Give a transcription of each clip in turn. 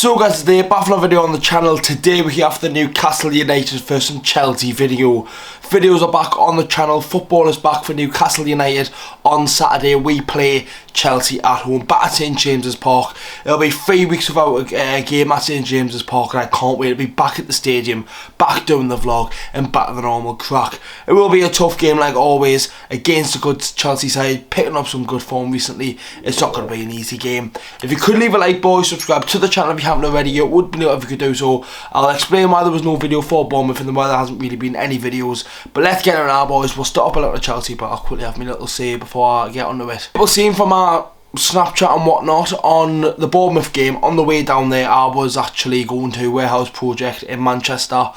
So guys, today back for a video on the channel. Today we have the Newcastle United versus Chelsea video. Videos are back on the channel. Football is back for Newcastle United. On Saturday we play Chelsea at home, back at St James's Park. It'll be 3 weeks without a game at St James's Park, and I can't wait to be back at the stadium, back doing the vlog and back to the normal crack. It will be a tough game like always against a good Chelsea side, picking up some good form recently. It's not going to be an easy game. If you could leave a like, boys, subscribe to the channel if you haven't already, it would be nice if you could do so. I'll explain why there was no video for Bournemouth and why there hasn't really been any videos. But let's get it now, boys. We'll start up a little Chelsea, but I'll quickly have my little say before I get onto it. People seen from our Snapchat and whatnot on the Bournemouth game, on the way down there I was actually going to Warehouse Project in Manchester,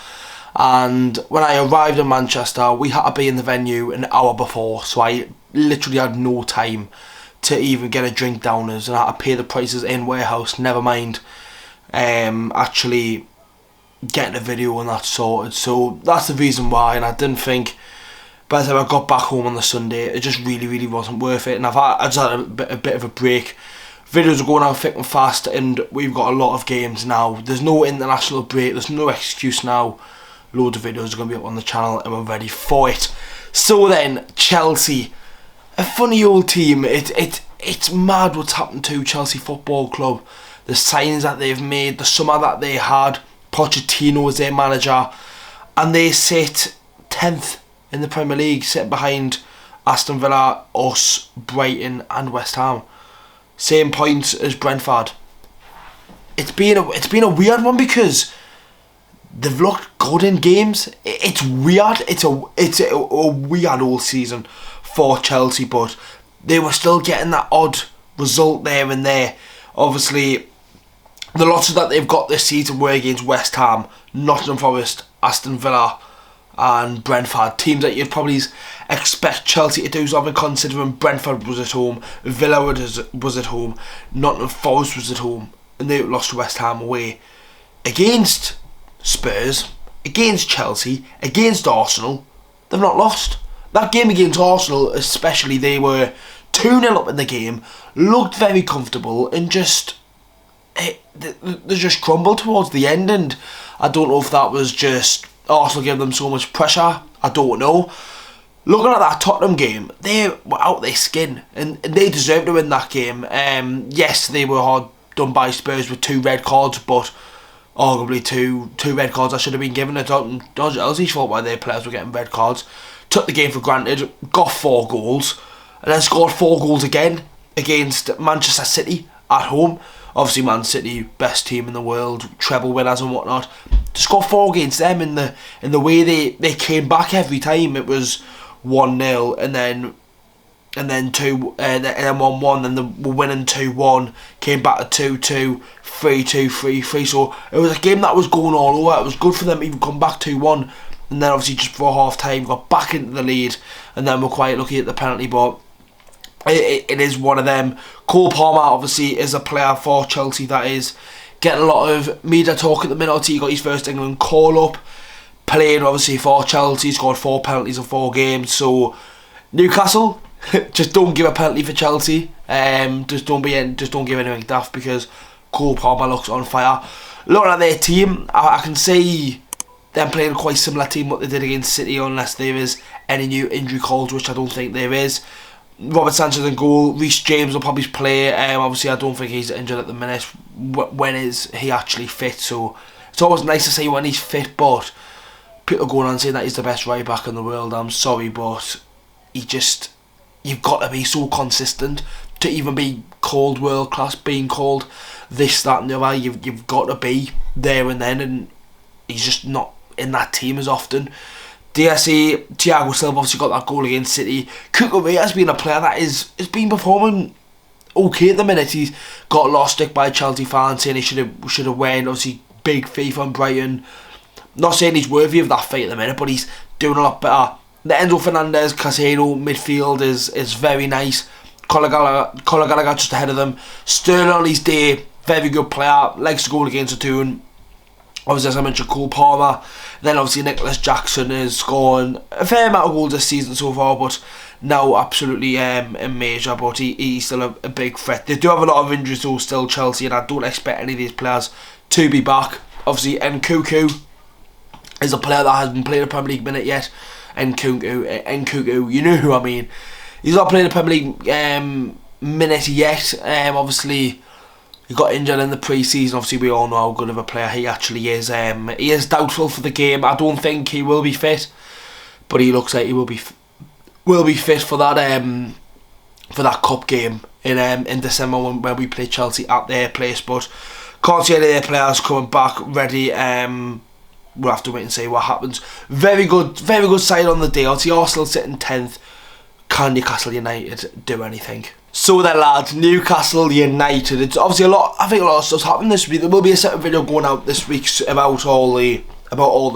and when I arrived in Manchester we had to be in the venue an hour before, so I literally had no time to even get a drink down us, and I had to pay the prices in Warehouse, never mind actually getting a video and that sorted. So that's the reason why, and I didn't think by the time I got back home on the Sunday it just really wasn't worth it. And I just had a bit of a break. Videos are going out thick and fast, and we've got a lot of games now. There's no international break, there's no excuse now. Loads of videos are going to be up on the channel and we're ready for it. So then, Chelsea, a funny old team. It's mad what's happened to Chelsea Football Club. The signings that they've made, the summer that they had, Pochettino is their manager, and they sit 10th in the Premier League, sitting behind Aston Villa, us, Brighton and West Ham. Same points as Brentford. It's been a weird one because they've looked good in games. It's weird. It's a weird old season for Chelsea, but they were still getting that odd result there and there. Obviously, the losses that they've got this season were against West Ham, Nottingham Forest, Aston Villa and Brentford, teams that you'd probably expect Chelsea to do something, considering Brentford was at home, Villa was at home, Nottingham Forest was at home, and they lost to West Ham away. Against Spurs, against Chelsea, against Arsenal, they've not lost. That game against Arsenal especially, they were 2-0 up in the game, looked very comfortable, and they just crumbled towards the end. And I don't know if that was just Arsenal giving them so much pressure, I don't know. Looking at that Tottenham game, they were out their skin, and they deserved to win that game. Yes, they were hard done by Spurs with 2 red cards, but arguably two red cards that should have been given. It's not Chelsea's fault why their players were getting red cards. Took the game for granted, got 4 goals, and then scored 4 goals again against Manchester City at home. Obviously Man City, best team in the world, treble winners and whatnot. To score 4 against them in the way they came back every time, it was 1-0 and then 2 and then 1-1, then they were winning 2-1, came back to 2-2, 3-2, 3-3. So it was a game that was going all over. It was good for them to even come back 2-1, and then obviously just before half time got back into the lead, and then we're quite lucky at the penalty, but it is one of them. Cole Palmer obviously is a player for Chelsea that is getting a lot of media talk at the minute. He got his first England call up, played obviously for Chelsea, scored 4 penalties in 4 games. So Newcastle, just don't give a penalty for Chelsea. Just don't give anything daft, because Cole Palmer looks on fire. Looking at their team, I can see them playing quite similar team what they did against City, unless there is any new injury calls, which I don't think there is. Robert Sanchez in goal. Reece James will probably play. Obviously I don't think he's injured at the minute. When is he actually fit? So it's always nice to see when he's fit, but people are going on saying that he's the best right back in the world. I'm sorry, but you've got to be so consistent to even be called world class, being called this, that and the other. You've got to be there and then, and he's just not in that team as often. DSA, Thiago Silva obviously got that goal against City. Cucurella has been a player that has been performing okay at the minute. He's got a lot of stick by Chelsea fans saying he should have won. Obviously big fee from Brighton. Not saying he's worthy of that fate at the minute, but he's doing a lot better. The Enzo Fernandez, Casado midfield is very nice. Conor Gallagher just ahead of them. Sterling on his day, very good player, likes to goal against the tune. Obviously, as I mentioned, Cole Palmer. Then obviously Nicholas Jackson is scoring a fair amount of goals this season so far, but now absolutely major, but he's still a big threat. They do have a lot of injuries though still, Chelsea, and I don't expect any of these players to be back. Obviously Nkunku is a player that hasn't played a Premier League minute yet. Nkunku, you know who I mean. He's not played a Premier League minute yet. Obviously he got injured in the pre-season. Obviously we all know how good of a player he actually is. He is doubtful for the game. I don't think he will be fit, but he looks like he will be fit for that cup game in December when we play Chelsea at their place. But can't see any of their players coming back ready. We'll have to wait and see what happens. Very good side on the day. Obviously Arsenal sitting 10th. Can Newcastle United do anything? So then, lads, Newcastle United. It's obviously I think a lot of stuff's happened this week. There will be a separate video going out this week about all the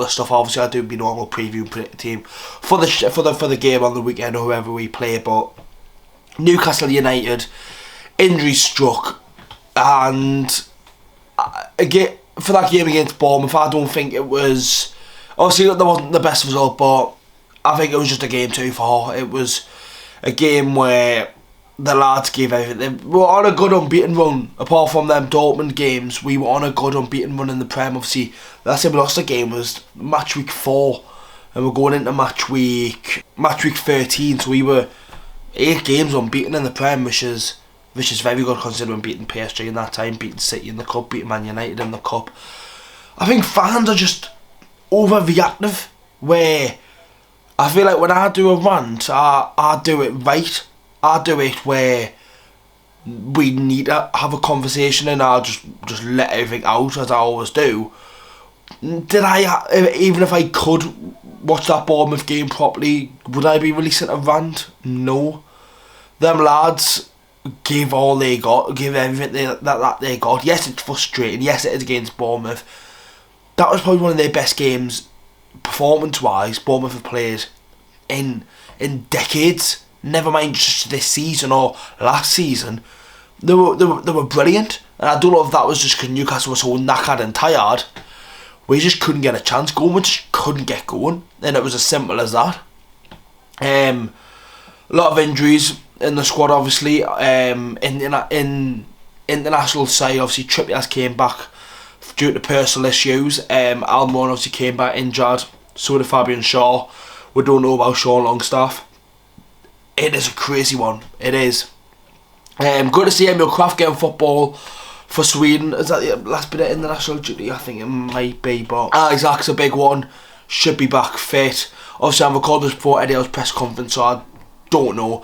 stuff. Obviously I do my normal preview team for the game on the weekend or whoever we play. But Newcastle United, injury struck, and again for that game against Bournemouth, I don't think it was. Obviously that wasn't the best result, but I think it was just a game too far. It was a game where the lads gave everything. We were on a good unbeaten run. Apart from them Dortmund games, we were on a good unbeaten run in the Prem. Obviously, last time we lost the game was match week 4, and we're going into match week 13. So we were 8 games unbeaten in the Prem, which is very good considering beating PSG in that time, beating City in the cup, beating Man United in the cup. I think fans are just overreactive. Where I feel like when I do a rant, I do it right. I do it where we need to have a conversation, and I'll just let everything out as I always do. Even if I could watch that Bournemouth game properly, would I be releasing a rant? No. Them lads gave all they got, gave everything that they got. Yes, it's frustrating. Yes, it is against Bournemouth. That was probably one of their best games, performance-wise, Bournemouth have played in decades. Never mind just this season or last season. They were brilliant, and I don't know if that was just because Newcastle was so knackered and tired. We just couldn't get a chance going. We just couldn't get going, and it was as simple as that. A lot of injuries in the squad, obviously. In international side, obviously Trippier came back due to personal issues. Almiron obviously came back injured. So did Fabian Shaw. We don't know about Sean Longstaff. It is a crazy one. It is. Good to see Emil Kraft getting football for Sweden. Is that the last bit of international duty? I think it might be, but Isaac's a big one. Should be back fit. Obviously, I've recorded this before Eddie Howe's press conference, so I don't know.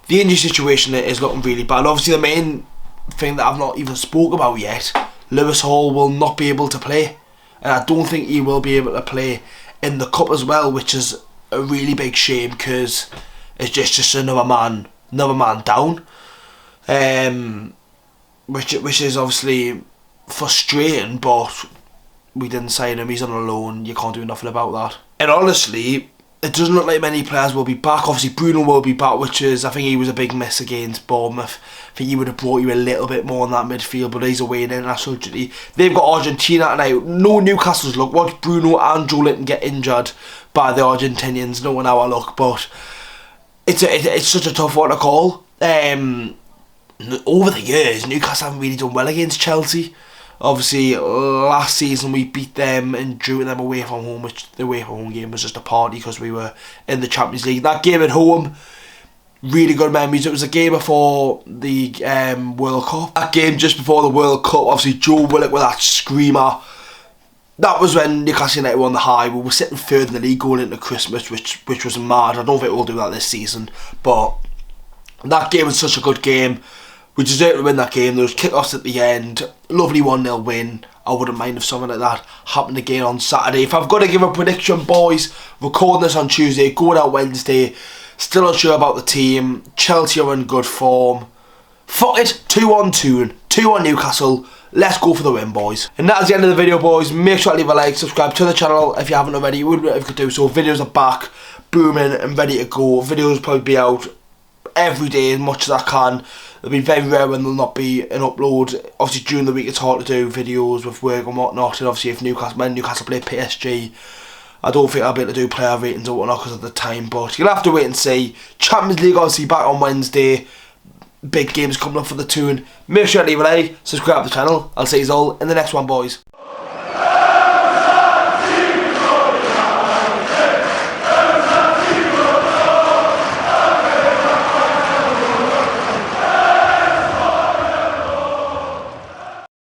The injury situation is looking really bad. Obviously, the main thing that I've not even spoke about yet, Lewis Hall will not be able to play, and I don't think he will be able to play in the cup as well, which is a really big shame because it's just another man down, which is obviously frustrating. But we didn't sign him; he's on a loan. You can't do nothing about that. And honestly, it doesn't look like many players will be back. Obviously, Bruno will be back, which is, I think he was a big miss against Bournemouth. I think he would have brought you a little bit more in that midfield, but he's away in international duty. They've got Argentina tonight. No Newcastle's luck. Watch Bruno and Joe Linton get injured by the Argentinians. No one our luck, but it's such a tough one to call. Over the years, Newcastle haven't really done well against Chelsea. Obviously, last season we beat them and drew them away from home, which the away from home game was just a party because we were in the Champions League. That game at home, really good memories. It was a game before the World Cup. That game just before the World Cup, obviously Joe Willock with that screamer. That was when Newcastle United were on the high. We were sitting third in the league going into Christmas, which was mad. I don't think we'll do that this season, but that game was such a good game. We deserved to win that game. There was kick-offs at the end. Lovely 1-0 win. I wouldn't mind if something like that happened again on Saturday. If I've got to give a prediction, boys, recording this on Tuesday, going out Wednesday, still unsure about the team. Chelsea are in good form. Fuck it, 2-1 Newcastle. Let's go for the win, boys. And that's the end of the video, boys. Make sure to leave a like, subscribe to the channel if you haven't already. You would if you could do so. Videos are back, booming and ready to go. Videos will probably be out every day as much as I can. It'll be very rare when there'll not be an upload. Obviously during the week it's hard to do videos with work and whatnot, and obviously if when Newcastle play PSG, I don't think I'll be able to do player ratings or whatnot because of the time, but you'll have to wait and see. Champions League obviously back on Wednesday. Big games coming up for the tune. Make sure to leave a like, subscribe to the channel. I'll see you all in the next one, boys.